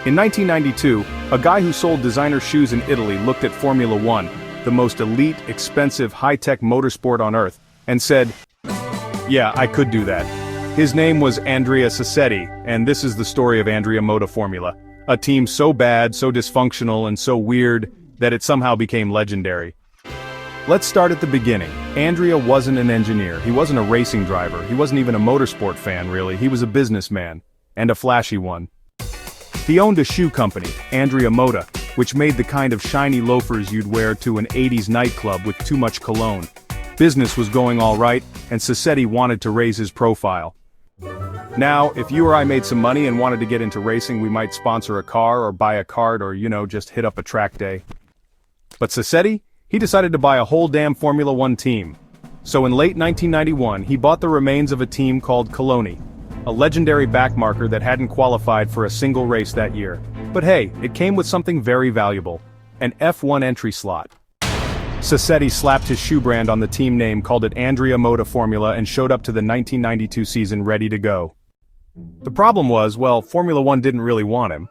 In 1992, a guy who sold designer shoes in Italy looked at Formula One, the most elite, expensive, high-tech motorsport on Earth, and said, "Yeah, I could do that." His name was Andrea Sassetti, and this is the story of Andrea Moda Formula, a team so bad, so dysfunctional, and so weird that it somehow became legendary. Let's start at the beginning. Andrea wasn't an engineer, he wasn't a racing driver, he wasn't even a motorsport fan really, he was a businessman, and a flashy one. He owned a shoe company, Andrea Moda, which made the kind of shiny loafers you'd wear to an 80s nightclub with too much cologne. Business was going all right, and Sassetti wanted to raise his profile. Now, if you or I made some money and wanted to get into racing, we might sponsor a car or buy a kart or, just hit up a track day. But Sassetti? He decided to buy a whole damn Formula One team. So in late 1991, he bought the remains of a team called Coloni, a legendary backmarker that hadn't qualified for a single race that year. But hey, it came with something very valuable, an F1 entry slot. Sassetti slapped his shoe brand on the team name, called it Andrea Moda Formula, and showed up to the 1992 season ready to go. The problem was, well, Formula One didn't really want him.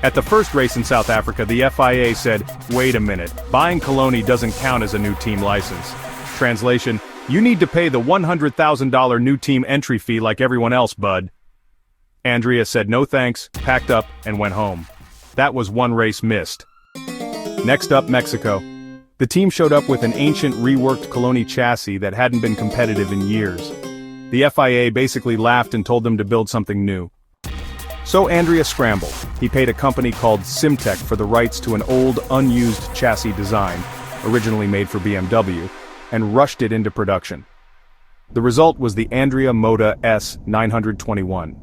At the first race in South Africa, the FIA said, "Wait a minute, buying Coloni doesn't count as a new team license." Translation, "You need to pay the $100,000 new team entry fee like everyone else, bud." Andrea said no thanks, packed up, and went home. That was one race missed. Next up, Mexico. The team showed up with an ancient reworked Coloni chassis that hadn't been competitive in years. The FIA basically laughed and told them to build something new. So Andrea scrambled. He paid a company called Simtech for the rights to an old, unused chassis design, originally made for BMW, and rushed it into production. The result was the Andrea Moda S921.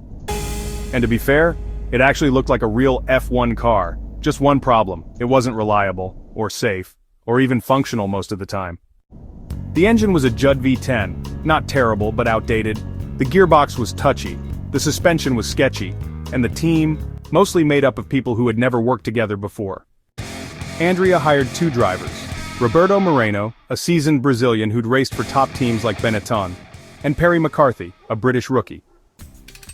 And to be fair, it actually looked like a real F1 car. Just one problem, it wasn't reliable, or safe, or even functional most of the time. The engine was a Judd V10, not terrible but outdated, the gearbox was touchy, the suspension was sketchy, and the team, mostly made up of people who had never worked together before. Andrea hired two drivers, Roberto Moreno, a seasoned Brazilian who'd raced for top teams like Benetton, and Perry McCarthy, a British rookie.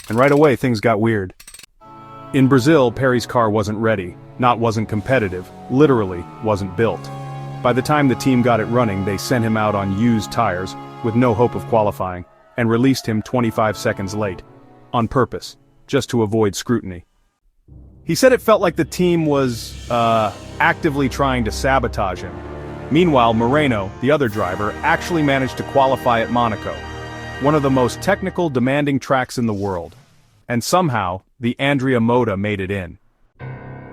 And right away things got weird. In Brazil, Perry's car wasn't ready, wasn't competitive, literally wasn't built. By the time the team got it running, they sent him out on used tires, with no hope of qualifying, and released him 25 seconds late. On purpose. Just to avoid scrutiny. He said it felt like the team was, actively trying to sabotage him. Meanwhile, Moreno, the other driver, actually managed to qualify at Monaco, one of the most technical, demanding tracks in the world. And somehow, the Andrea Moda made it in.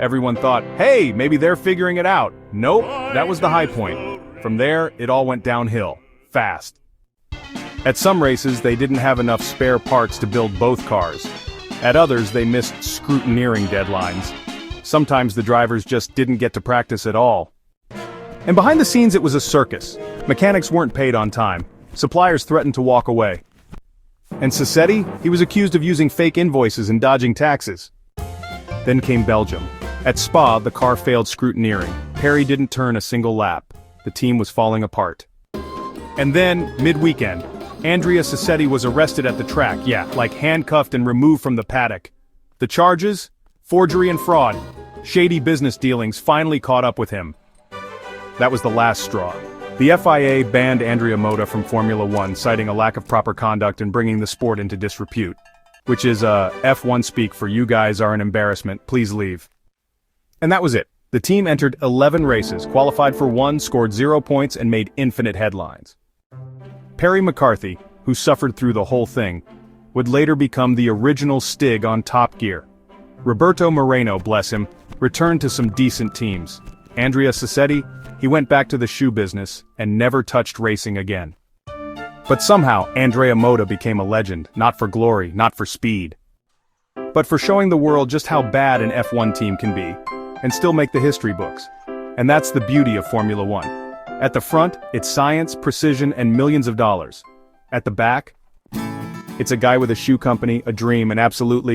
Everyone thought, hey, maybe they're figuring it out. Nope, that was the high point. From there, it all went downhill, fast. At some races, they didn't have enough spare parts to build both cars. At others, they missed scrutineering deadlines. Sometimes the drivers just didn't get to practice at all. And behind the scenes it was a circus. Mechanics weren't paid on time. Suppliers threatened to walk away. And Sassetti? He was accused of using fake invoices and dodging taxes. Then came Belgium. At Spa, the car failed scrutineering. Perry didn't turn a single lap. The team was falling apart. And then, mid-weekend, Andrea Sassetti was arrested at the track, like handcuffed and removed from the paddock. The charges? Forgery and fraud. Shady business dealings finally caught up with him. That was the last straw. The FIA banned Andrea Moda from Formula One, citing a lack of proper conduct and bringing the sport into disrepute. Which is, F1 speak for "you guys are an embarrassment, please leave." And that was it. The team entered 11 races, qualified for one, scored 0 points, and made infinite headlines. Perry McCarthy, who suffered through the whole thing, would later become the original Stig on Top Gear. Roberto Moreno, bless him, returned to some decent teams. Andrea Sassetti, he went back to the shoe business and never touched racing again. But somehow, Andrea Moda became a legend, not for glory, not for speed, but for showing the world just how bad an F1 team can be, and still make the history books. And that's the beauty of Formula One. At the front, it's science, precision, and millions of dollars. At the back, it's a guy with a shoe company, a dream, and absolutely